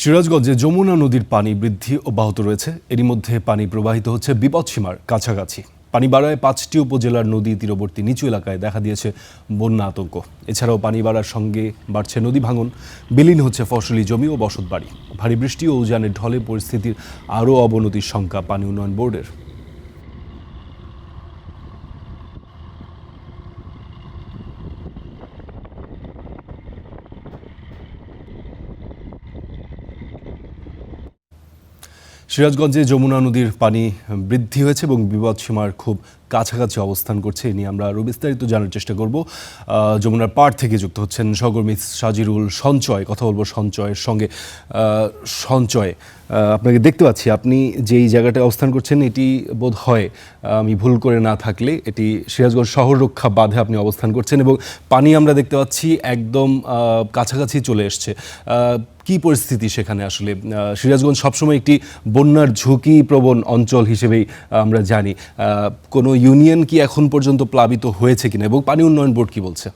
সিরাজগঞ্জে যমুনা নদীর পানি বৃদ্ধি অব্যাহত রয়েছে। এরই মধ্যে পানি প্রবাহিত হচ্ছে বিপদসীমার কাছাকাছি। পানি বাড়ায় ৫টি উপজেলার নদী তীরবর্তী নিচু এলাকায় দেখা দিয়েছে বন্যা আতঙ্ক। এছাড়াও পানি বাড়ার সঙ্গে বাড়ছে নদী ভাঙন, বিলীন হচ্ছে ফসলি জমি ও বসতবাড়ি। ভারী বৃষ্টি ও উজানের ঢলে পরিস্থিতির আরও অবনতির শঙ্কা পানি উন্নয়ন বোর্ডের। সিরাজগঞ্জে যমুনা নদীর পানি বৃদ্ধি হয়েছে এবং বিপদসীমার খুব কাছাকাছি অবস্থান করছে। এ নিয়ে আমরা আরও বিস্তারিত জানার চেষ্টা করব। যমুনার পাড় থেকে যুক্ত হচ্ছেন সহকর্মী সাজিরুল সঞ্চয়। কথা বলবো সঞ্চয়ের সঙ্গে। সঞ্চয়, আপনাকে দেখতে পাচ্ছি, আপনি যেই জায়গাটায় অবস্থান করছেন এটি বোধ হয়, আমি ভুল করে না থাকলে, এটি সিরাজগঞ্জ শহর রক্ষা বাঁধে আপনি অবস্থান করছেন এবং পানি আমরা দেখতে পাচ্ছি একদম কাছাকাছি চলে এসছে। কি পরিস্থিতি সেখানে আসলে? সিরাজগঞ্জ সবসময় একটি বন্যার ঝুঁকি প্রবণ অঞ্চল হিসেবেই আমরা জানি। কোনো ইউনিয়ন কি এখন পর্যন্ত প্লাবিত হয়েছে কিনা এবং পানি উন্নয়ন বোর্ড কি বলছে?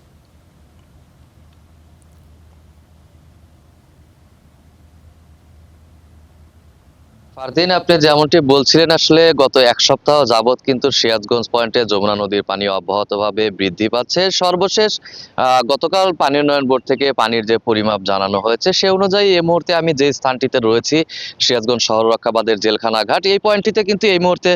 ফারদিন, আপনি যেমনটি বলছিলেন, আসলে গত এক সপ্তাহ যাবৎ কিন্তু সিরাজগঞ্জ পয়েন্টে যমুনা নদীর পানি অব্যাহতভাবে বৃদ্ধি পাচ্ছে। সর্বশেষ গতকাল পানি উন্নয়ন বোর্ড থেকে পানির যে পরিমাপ জানানো হয়েছে সে অনুযায়ী এই মুহূর্তে আমি যে স্থানটিতে রয়েছি, সিরাজগঞ্জ শহর রক্ষা বাঁধের জেলখানা ঘাট, এই পয়েন্টটিতে কিন্তু এই মুহূর্তে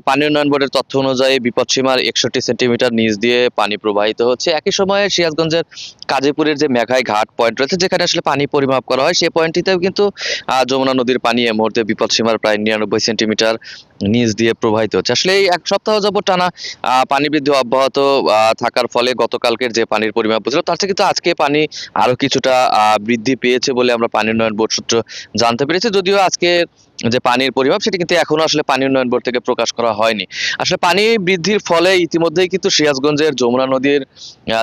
পানি উন্নয়ন বোর্ডের তথ্য অনুযায়ী বিপদসীমার ৬১ সেন্টিমিটার নিচ দিয়ে পানি প্রবাহিত হচ্ছে। একই সময়ে সিরাজগঞ্জের কাজীপুরের যে মেঘাই ঘাট পয়েন্ট রয়েছে, যেখানে আসলে পানি পরিমাপ করা হয়, সেই পয়েন্টটিতেও কিন্তু যমুনা নদীর পানি এই মুহূর্তে বিপদসীমার প্রায় ৯৯ সেন্টিমিটার নিচ দিয়ে প্রবাহিত হচ্ছে। আসলে এই এক সপ্তাহ যাবত টানা পানি বৃদ্ধি অব্যাহত থাকার ফলে গতকালকের যে পানির পরিমাপ ছিল তার থেকে কিন্তু আজকে পানি আরো কিছুটা বৃদ্ধি পেয়েছে বলে আমরা পানি উন্নয়ন বোর্ড সূত্র জানতে পেরেছি। যদিও আজকে যে পানির পরিমাপ সেটা কিন্তু এখনো আসলে পানি উন্নয়ন বোর্ড থেকে প্রকাশ করা হয়নি। আসলে পানি বৃদ্ধির ফলে ইতিমধ্যেই কিন্তু সিরাজগঞ্জের যমুনা নদীর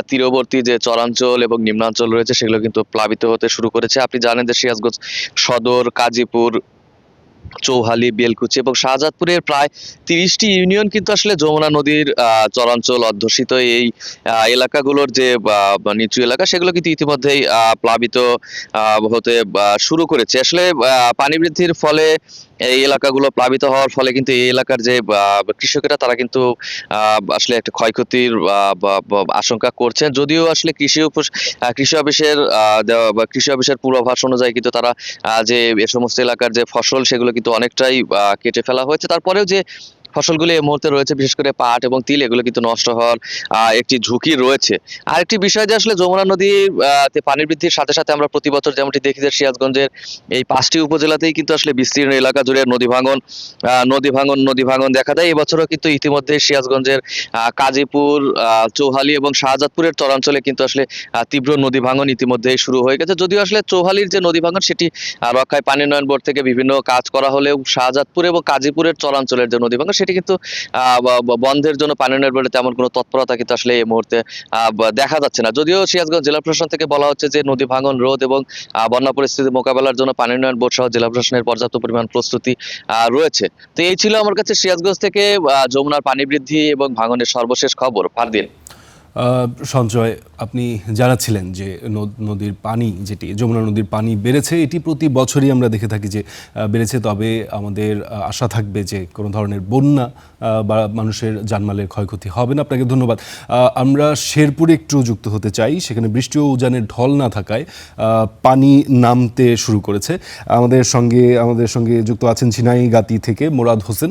তীরবর্তী যে চরাঞ্চল এবং নিম্নাঞ্চল রয়েছে সেগুলো কিন্তু প্লাবিত হতে শুরু করেছে। আপনি জানেন যে সিরাজগঞ্জ সদর, কাজীপুর, চৌহালি, বেলকুচি এবং শাহজাদপুরের প্রায় ৩০টি ইউনিয়ন কিন্তু আসলে যমুনা নদীর চরাঞ্চল অধ্যুষিত। এই এলাকাগুলোর যে নিচু এলাকা সেগুলো কিন্তু ইতিমধ্যেই প্লাবিত হতে শুরু করেছে। আসলে পানি বৃদ্ধির ফলে এই এলাকাগুলো প্লাবিত হওয়ার ফলে কিন্তু এই এলাকার যে কৃষকেরা তারা কিন্তু আসলে একটা ক্ষয়ক্ষতির আশঙ্কা করছেন। যদিও আসলে কৃষি অফিসের কৃষি অফিসের পূর্বাভাস অনুযায়ী কিন্তু তারা যে এ সমস্ত এলাকার যে ফসল সেগুলো কিন্তু অনেকটাই কেটে ফেলা হয়েছে। তারপরেও যে ফসলগুলি এই মুহূর্তে রয়েছে, বিশেষ করে পাট এবং তিল, এগুলো কিন্তু নষ্ট হওয়ার একটি ঝুঁকি রয়েছে। আরেকটি বিষয় যে আসলে যমুনা নদীর পানি বৃদ্ধির সাথে সাথে আমরা প্রতি বছর যেমনটি দেখি যে সিরাজগঞ্জের এই ৫টি উপজেলাতেই কিন্তু আসলে বিস্তীর্ণ এলাকা জুড়ে নদী ভাঙন দেখা দেয়। এবছরও কিন্তু ইতিমধ্যে সিরাজগঞ্জের কাজীপুর, চৌহালি এবং শাহজাদপুরের চরাঞ্চলে কিন্তু আসলে তীব্র নদী ভাঙন ইতিমধ্যেই শুরু হয়ে গেছে। যদিও আসলে চৌহালির যে নদী ভাঙন সেটি রক্ষায় পানি উন্নয়ন বোর্ড থেকে বিভিন্ন কাজ করা হলেও শাহজাদপুর এবং কাজীপুরের চরাঞ্চলের যে নদী ভাঙন সেটি কিন্তু বন্ধের জন্য পানি উন্নয়ন বোর্ডে তেমন কোনো তৎপরতা কিন্তু আসলে এই মুহূর্তে দেখা যাচ্ছে না। যদিও সিরাজগঞ্জ জেলা প্রশাসন থেকে বলা হচ্ছে যে নদী ভাঙন রোধ এবং বন্যা পরিস্থিতি মোকাবেলার জন্য পানি উন্নয়ন বোর্ড সহ জেলা প্রশাসনের পর্যাপ্ত পরিমাণ প্রস্তুতি রয়েছে। তো এই ছিল আমার কাছে সিরাজগঞ্জ থেকে যমুনার পানি বৃদ্ধি এবং ভাঙনের সর্বশেষ খবর। ফারদিন। সঞ্চয়, আপনি জানাচ্ছিলেন যে নদীর পানি, যেটি যমুনা নদীর পানি বেড়েছে, এটি প্রতি বছরই আমরা দেখে থাকি যে বেড়েছে। তবে আমাদের আশা থাকবে যে কোনো ধরনের বন্যা বা মানুষের জানমালের ক্ষয়ক্ষতি হবে না। আপনাকে ধন্যবাদ। আমরা শেরপুরে একটু যুক্ত হতে চাই। সেখানে বৃষ্টি ও উজানের ঢল না থাকায় পানি নামতে শুরু করেছে। আমাদের সঙ্গে যুক্ত আছেন ঝিনাইগাতি থেকে মোরাদ হোসেন।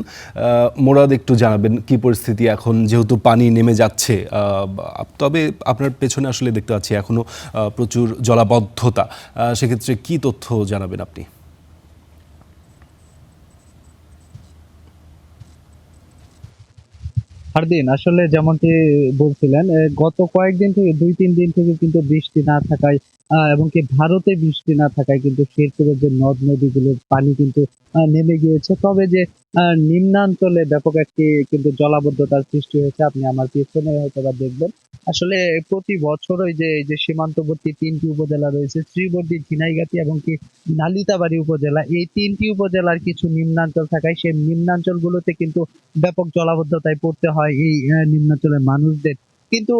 মোরাদ, একটু জানাবেন কি পরিস্থিতি এখন, যেহেতু পানি নেমে যাচ্ছে, তবে আপনার পেছনে আসলে দেখতে পাচ্ছি এখনো প্রচুর জলাবদ্ধতা। সেক্ষেত্রে কি তথ্য জানাবেন আপনি? ফারদিন, আসলে যেমনটি বলছিলেন, গত কয়েকদিন থেকে ২-৩ দিন থেকে কিন্তু বৃষ্টি না থাকায় এবং কি ভারতে বৃষ্টি না থাকায় কিন্তু শেরপুরের যে নদ নদীগুলোর পানি কিন্তু নেমে গিয়েছে। তবে যে নিম্নাঞ্চলে ব্যাপক একটি কিন্তু জলাবদ্ধতার সৃষ্টি হয়েছে, আপনি আমার পেছনে হয়তোবা দেখবেন। আসলে প্রতি বছরই যে এই যে সীমান্তবর্তী ৩টি উপজেলা রয়েছে, শ্রীবর্দী, ঝিনাইগাতী এবং কি নালিতাবাড়ী উপজেলা, এই ৩টি উপজেলার কিছু নিম্নাঞ্চল থাকায় সেই নিম্নাঞ্চলগুলোতে কিন্তু ব্যাপক জলাবদ্ধতায় পড়তে হয় এই নিম্নাঞ্চলের মানুষদের। কিন্তু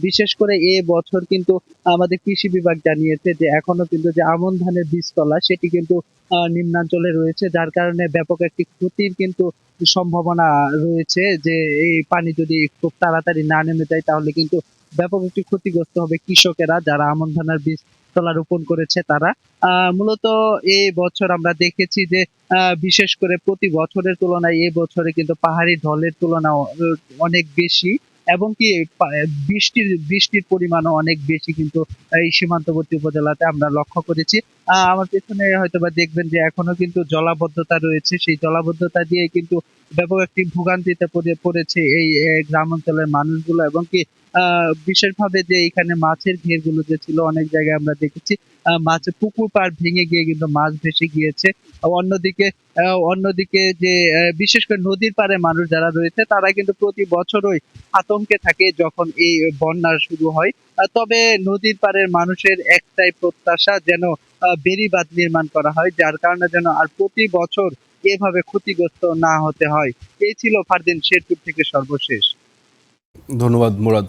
বিশেষ করে এ বছর কিন্তু আমাদের কৃষি বিভাগ জানিয়েছে যে এখনো কিন্তু যে আমন ধানের বীজতলা সেটি কিন্তু নিম্নাঞ্চলে রয়েছে, যার কারণে ব্যাপক একটি ক্ষতির কিন্তু সম্ভাবনা রয়েছে, যে এই পানি যদি খুব তাড়াতাড়ি না নেমে যায় তাহলে কিন্তু ব্যাপক একটি ক্ষতিগ্রস্ত হবে কৃষকেরা, যারা আমন ধানের বীজ তলা রোপণ করেছে তারা। মূলত এই বছর আমরা দেখেছি যে বিশেষ করে প্রতি বছরের তুলনায় এ বছরে কিন্তু পাহাড়ি ঢলের তুলনা অনেক বেশি, এবং কি বৃষ্টির পরিমাণও অনেক বেশি কিন্তু এই সীমান্তবর্তী উপজেলাতে আমরা লক্ষ্য করেছি। আমার পেছনে হয়তোবা দেখবেন যে এখনো কিন্তু জলাবদ্ধতা রয়েছে, সেই জলাবদ্ধতা দিয়ে কিন্তু ব্যাপক একটি ভোগান্তিতে পড়েছে এই গ্রাম অঞ্চলের মানুষগুলো, এবং কি বিশেষভাবে যে এখানে মাছের ঘেরগুলো যে ছিল, অনেক জায়গায় আমরা দেখেছি মাছের পুকুর পাড় ভেঙে গিয়ে কিন্তু মাছ ভেসে গিয়েছে। অন্যদিকে যে বিশেষ করে নদীর পাড়ে মানুষ যারা রয়েছে তারা কিন্তু প্রতি বছরই আতঙ্কে থাকে যখন এই বন্যা শুরু হয়। তবে নদীর পাড়ের মানুষের একটাই প্রত্যাশা যেন বেড়িবাঁধ নির্মাণ করা হয়, যার কারণে যেন আর প্রতি বছর এভাবে ক্ষতিগ্রস্ত না হতে হয়। এই ছিল ফারদিন শেরপুর থেকে সর্বশেষ। ধন্যবাদ মুরাদ।